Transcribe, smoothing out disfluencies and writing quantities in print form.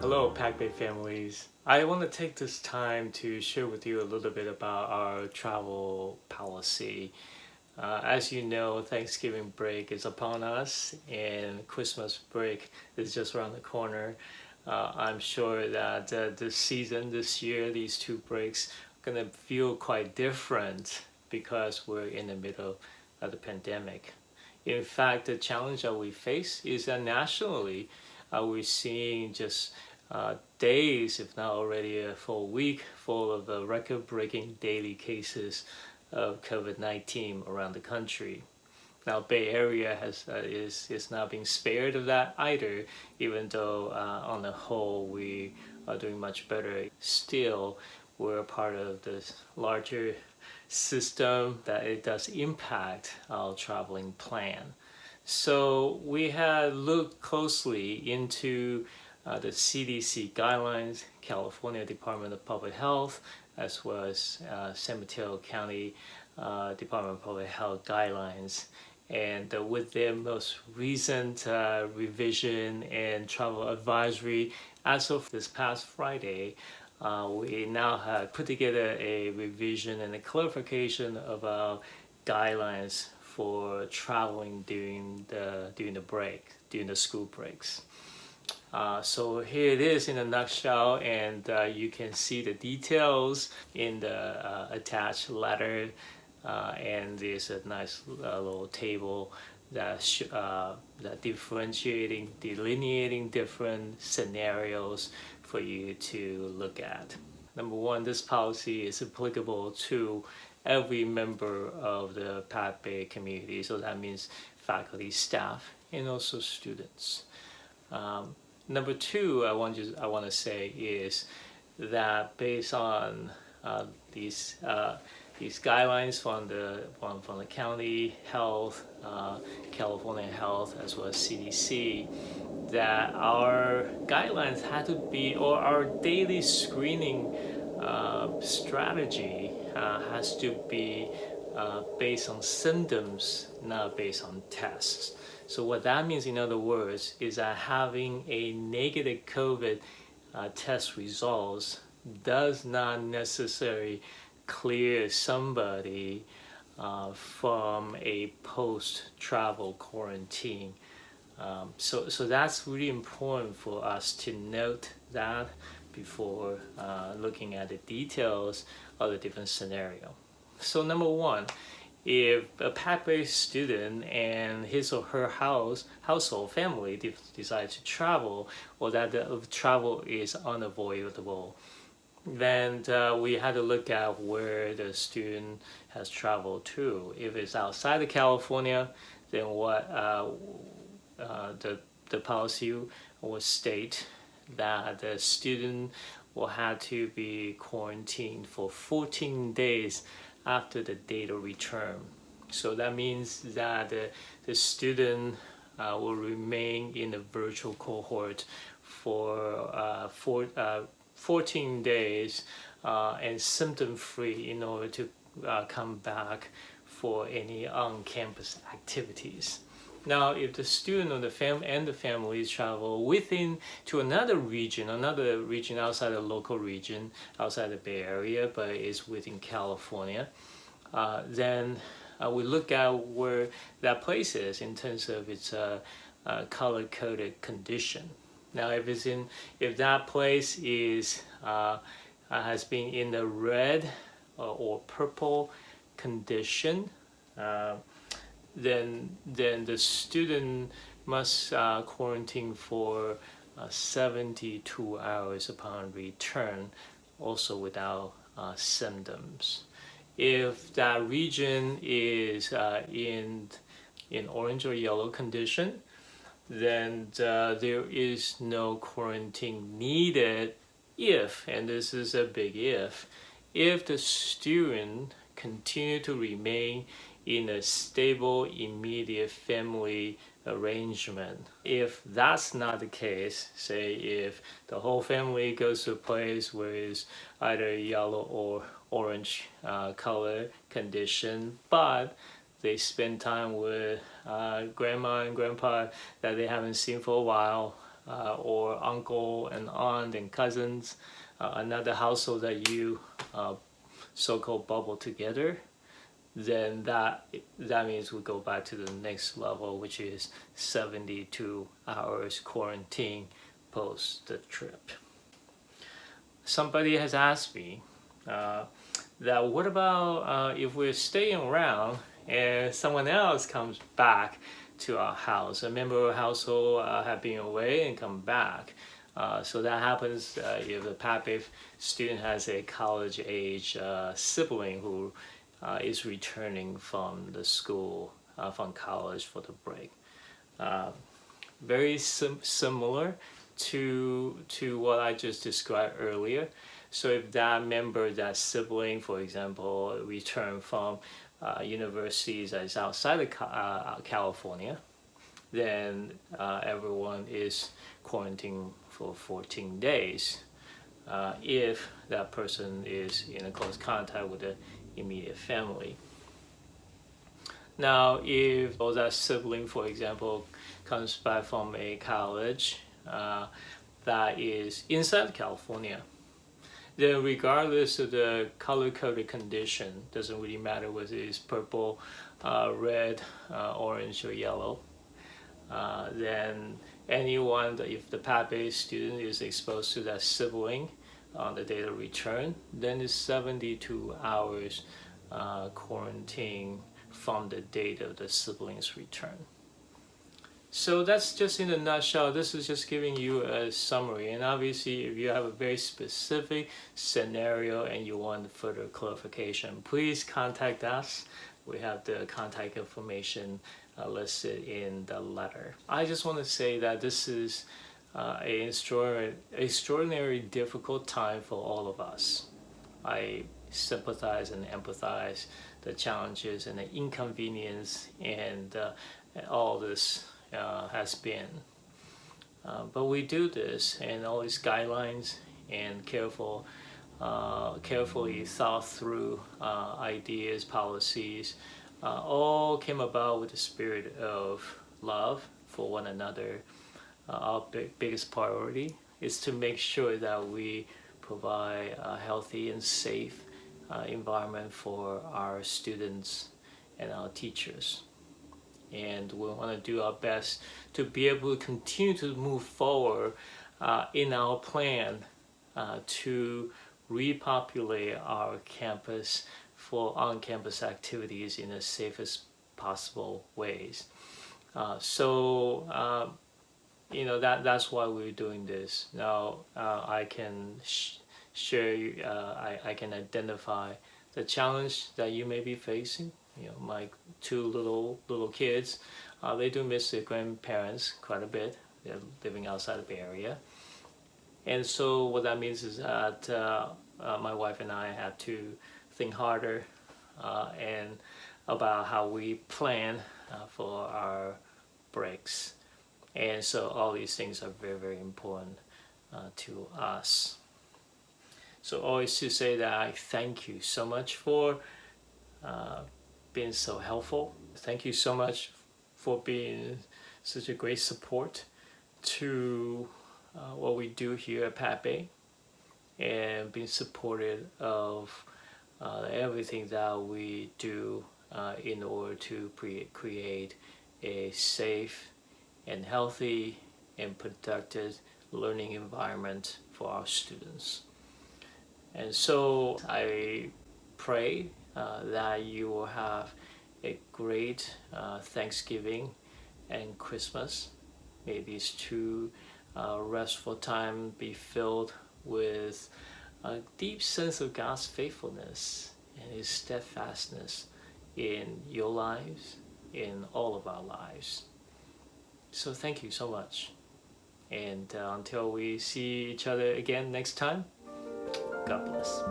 Hello, PacBay families. I want to take this time to share with you a little bit about our travel policy. As you know, Thanksgiving break is upon us and Christmas break is just around the corner. I'm sure that this season, this year, these two breaks are going to feel quite different because we're in the middle of the pandemic. In fact, the challenge that we face is that nationally, we're seeing just days, if not already a full week, full of record-breaking daily cases of COVID-19 around the country. Now, Bay Area is not being spared of that either, even though on the whole we are doing much better. Still, we're a part of this larger system that it does impact our traveling plan. So we had looked closely into the CDC guidelines, California Department of Public Health, as well as San Mateo County Department of Public Health guidelines. And with their most recent revision and travel advisory, as of this past Friday, we now have put together a revision and a clarification of our guidelines for traveling during the school breaks. So here it is in a nutshell, and you can see the details in the attached letter, and there's a nice little table that delineating different scenarios for you to look at. Number one, this policy is applicable to every member of the PacBay community, so that means faculty, staff, and also students. Number two, I want to say is that based on these guidelines from the county health, California Health, as well as CDC, that our guidelines had to be, or our daily screening strategy has to be based on symptoms, not based on tests. So what that means, in other words, is that having a negative COVID test results does not necessarily clear somebody from a post-travel quarantine. So that's really important for us to note that before looking at the details of the different scenario. So number one, if a PacBay student and his or her household family decide to travel, or that the travel is unavoidable, then we had to look at where the student has traveled to. If it's outside of California, then what the policy will state that the student will have to be quarantined for 14 days after the date of return. So that means that the student will remain in the virtual cohort for 14 days and symptom-free in order to come back for any on-campus activities. Now, if the student or the family travel to another region outside the local region, outside the Bay Area, but is within California, then we look at where that place is in terms of its color-coded condition. Now, if that place has been in the red or purple condition, then the student must quarantine for 72 hours upon return, also without symptoms. If that region is in orange or yellow condition, then there is no quarantine needed if, and this is a big if the student continue to remain in a stable immediate family arrangement. If that's not the case, say if the whole family goes to a place where it's either yellow or orange color condition, but they spend time with grandma and grandpa that they haven't seen for a while, or uncle and aunt and cousins, another household that you so-called bubble together, then that means we go back to the next level, which is 72 hours quarantine post the trip. Somebody has asked me that what about if we're staying around and someone else comes back to our house, a member of our household have been away and come back. So that happens if the PacBay student has a college age sibling who is returning from the school, from college for the break. Very similar to what I just described earlier. So if that member, that sibling, for example, return from universities that is outside of California, then everyone is quarantined for 14 days if that person is in a close contact with the immediate family. Now, if that sibling, for example, comes back from a college that is inside California, then regardless of the color-coded condition, doesn't really matter whether it's purple, red, orange, or yellow, then anyone, if the PacBay student is exposed to that sibling on the date of return, then it's 72 hours quarantine from the date of the sibling's return. So that's just in a nutshell. This is just giving you a summary. And obviously, if you have a very specific scenario and you want further clarification, please contact us. We have the contact information listed in the letter. I just want to say that this is an extraordinary difficult time for all of us. I sympathize and empathize the challenges and the inconvenience and all this has been. But we do this, and all these guidelines and carefully thought through ideas, policies, all came about with the spirit of love for one another. Our biggest priority is to make sure that we provide a healthy and safe environment for our students and our teachers. And we want to do our best to be able to continue to move forward in our plan to repopulate our campus for on-campus activities in the safest possible ways. You know, that's why we're doing this. Now I can share, I can identify the challenge that you may be facing. You know, my two little kids, they do miss their grandparents quite a bit. They're living outside of the Bay Area. And so what that means is that my wife and I have to think harder and about how we plan for our breaks. And so all these things are very, very important to us. So always to say that I thank you so much for being so helpful. Thank you so much for being such a great support to what we do here at PacBay, and being supportive of everything that we do in order to create a safe and healthy and productive learning environment for our students. And so I pray that you will have a great Thanksgiving and Christmas. May these two restful time be filled with a deep sense of God's faithfulness and His steadfastness in your lives, in all of our lives. So thank you so much. And until we see each other again next time, God bless.